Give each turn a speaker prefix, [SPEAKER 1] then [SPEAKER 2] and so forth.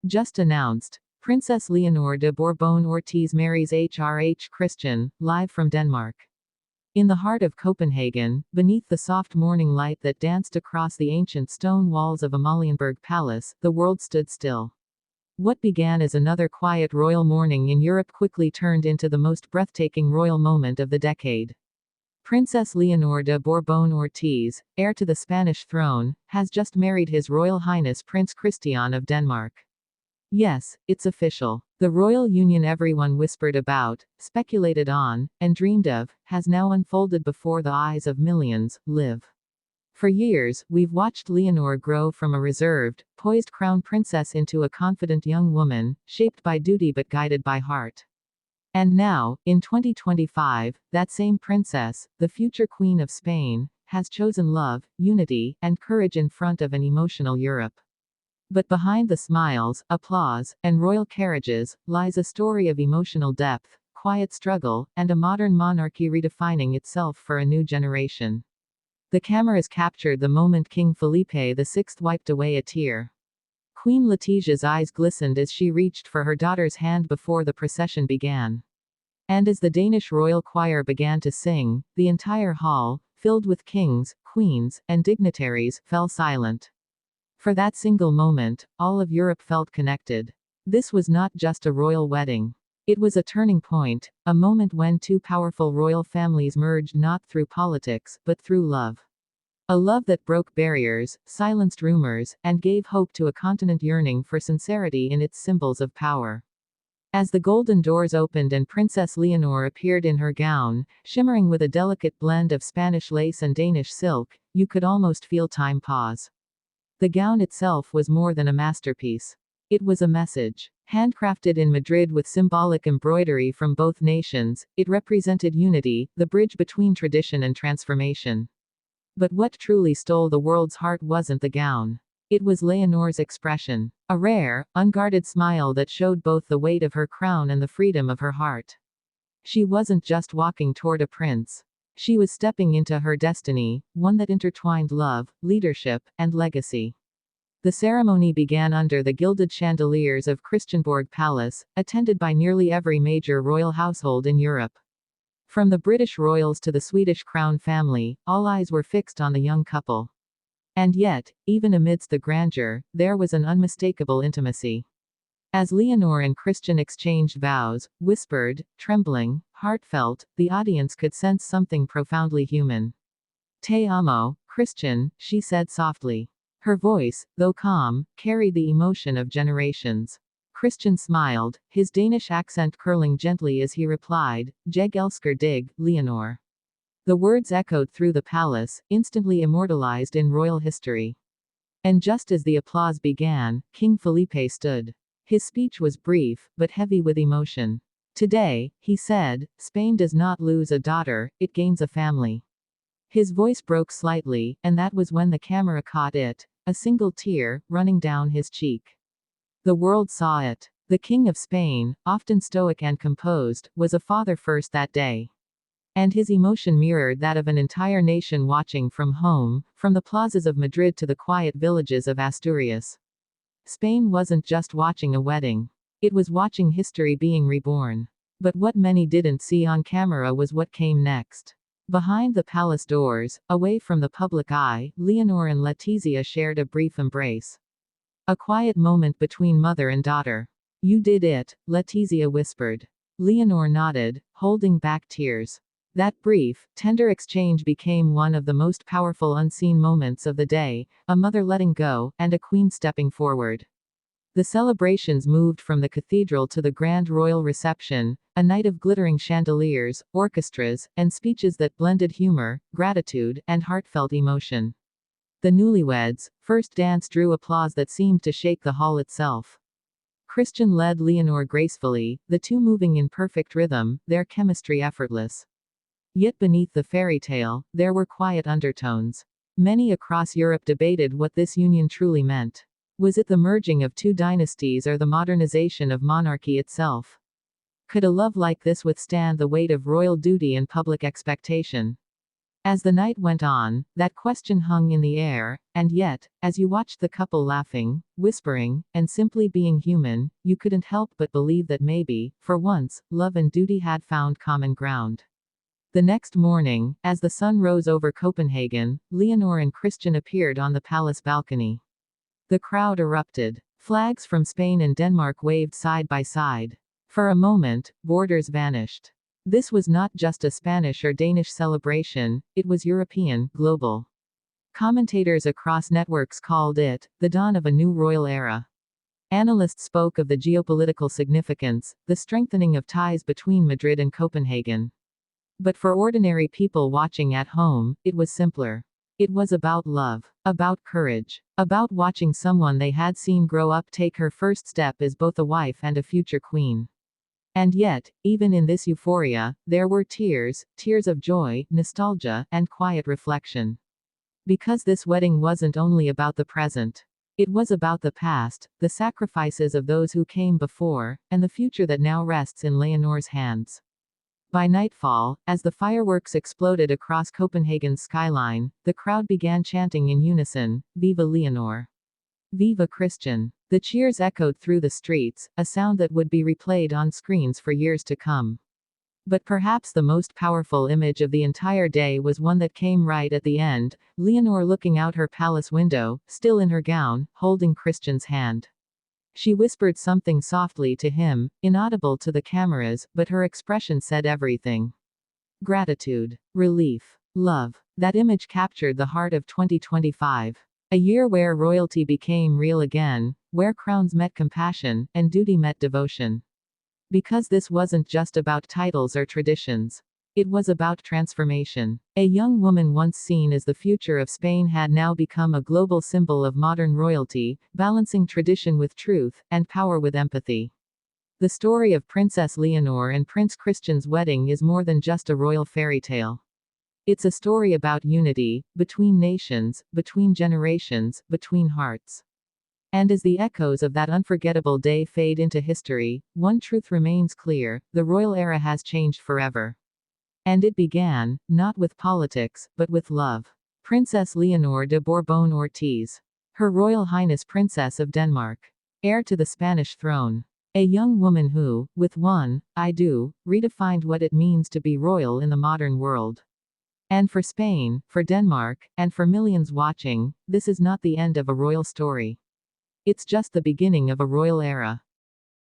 [SPEAKER 1] Just announced. Princess Leonor de Bourbon-Ortiz marries HRH Christian, live from Denmark. In the heart of Copenhagen, beneath the soft morning light that danced across the ancient stone walls of Amalienborg Palace, the world stood still. What began as another quiet royal morning in Europe quickly turned into the most breathtaking royal moment of the decade. Princess Leonor de Bourbon-Ortiz, heir to the Spanish throne, has just married His Royal Highness Prince Christian of Denmark. Yes, it's official. The royal union everyone whispered about, speculated on, and dreamed of, has now unfolded before the eyes of millions. Live. For years, we've watched Leonor grow from a reserved, poised crown princess into a confident young woman, shaped by duty but guided by heart. And now, in 2025, that same princess, the future Queen of Spain, has chosen love, unity, and courage in front of an emotional Europe. But behind the smiles, applause, and royal carriages, lies a story of emotional depth, quiet struggle, and a modern monarchy redefining itself for a new generation. The cameras captured the moment King Felipe VI wiped away a tear. Queen Letitia's eyes glistened as she reached for her daughter's hand before the procession began. And as the Danish royal choir began to sing, the entire hall, filled with kings, queens, and dignitaries, fell silent. For that single moment, all of Europe felt connected. This was not just a royal wedding. It was a turning point, a moment when two powerful royal families merged not through politics, but through love. A love that broke barriers, silenced rumors, and gave hope to a continent yearning for sincerity in its symbols of power. As the golden doors opened and Princess Leonor appeared in her gown, shimmering with a delicate blend of Spanish lace and Danish silk, you could almost feel time pause. The gown itself was more than a masterpiece. It was a message. Handcrafted in Madrid with symbolic embroidery from both nations, it represented unity, the bridge between tradition and transformation. But what truly stole the world's heart wasn't the gown. It was Leonor's expression. A rare, unguarded smile that showed both the weight of her crown and the freedom of her heart. She wasn't just walking toward a prince. She was stepping into her destiny, one that intertwined love, leadership, and legacy. The ceremony began under the gilded chandeliers of Christiansborg Palace, attended by nearly every major royal household in Europe. From the British royals to the Swedish crown family, all eyes were fixed on the young couple. And yet, even amidst the grandeur, there was an unmistakable intimacy. As Leonor and Christian exchanged vows, whispered, trembling, heartfelt, the audience could sense something profoundly human. Te amo, Christian, she said softly. Her voice, though calm, carried the emotion of generations. Christian smiled, his Danish accent curling gently as he replied, Jeg elsker dig, Leonor. The words echoed through the palace, instantly immortalized in royal history. And just as the applause began, King Felipe stood. His speech was brief, but heavy with emotion. Today, he said, Spain does not lose a daughter, it gains a family. His voice broke slightly, and that was when the camera caught it, a single tear, running down his cheek. The world saw it. The King of Spain, often stoic and composed, was a father first that day. And his emotion mirrored that of an entire nation watching from home, from the plazas of Madrid to the quiet villages of Asturias. Spain wasn't just watching a wedding. It was watching history being reborn. But what many didn't see on camera was what came next. Behind the palace doors, away from the public eye, Leonor and Letizia shared a brief embrace. A quiet moment between mother and daughter. You did it, Letizia whispered. Leonor nodded, holding back tears. That brief, tender exchange became one of the most powerful unseen moments of the day, a mother letting go, and a queen stepping forward. The celebrations moved from the cathedral to the grand royal reception, a night of glittering chandeliers, orchestras, and speeches that blended humor, gratitude, and heartfelt emotion. The newlyweds' first dance drew applause that seemed to shake the hall itself. Christian led Leonor gracefully, the two moving in perfect rhythm, their chemistry effortless. Yet beneath the fairy tale, there were quiet undertones. Many across Europe debated what this union truly meant. Was it the merging of two dynasties or the modernization of monarchy itself? Could a love like this withstand the weight of royal duty and public expectation? As the night went on, that question hung in the air, and yet, as you watched the couple laughing, whispering, and simply being human, you couldn't help but believe that maybe, for once, love and duty had found common ground. The next morning, as the sun rose over Copenhagen, Leonor and Christian appeared on the palace balcony. The crowd erupted. Flags from Spain and Denmark waved side by side. For a moment, borders vanished. This was not just a Spanish or Danish celebration, it was European, global. Commentators across networks called it the dawn of a new royal era. Analysts spoke of the geopolitical significance, the strengthening of ties between Madrid and Copenhagen. But for ordinary people watching at home, it was simpler. It was about love, about courage, about watching someone they had seen grow up take her first step as both a wife and a future queen. And yet, even in this euphoria, there were tears, tears of joy, nostalgia, and quiet reflection. Because this wedding wasn't only about the present. It was about the past, the sacrifices of those who came before, and the future that now rests in Leonor's hands. By nightfall, as the fireworks exploded across Copenhagen's skyline, the crowd began chanting in unison, "Viva Leonor! Viva Christian!" The cheers echoed through the streets, a sound that would be replayed on screens for years to come. But perhaps the most powerful image of the entire day was one that came right at the end, Leonor looking out her palace window, still in her gown, holding Christian's hand. She whispered something softly to him, inaudible to the cameras, but her expression said everything. Gratitude, relief, love. That image captured the heart of 2025. A year where royalty became real again, where crowns met compassion, and duty met devotion. Because this wasn't just about titles or traditions. It was about transformation. A young woman once seen as the future of Spain had now become a global symbol of modern royalty, balancing tradition with truth, and power with empathy. The story of Princess Leonor and Prince Christian's wedding is more than just a royal fairy tale. It's a story about unity, between nations, between generations, between hearts. And as the echoes of that unforgettable day fade into history, one truth remains clear: the royal era has changed forever. And it began, not with politics, but with love. Princess Leonor de Bourbon-Ortiz. Her Royal Highness Princess of Denmark. Heir to the Spanish throne. A young woman who, with one, I do, redefined what it means to be royal in the modern world. And for Spain, for Denmark, and for millions watching, this is not the end of a royal story. It's just the beginning of a royal era.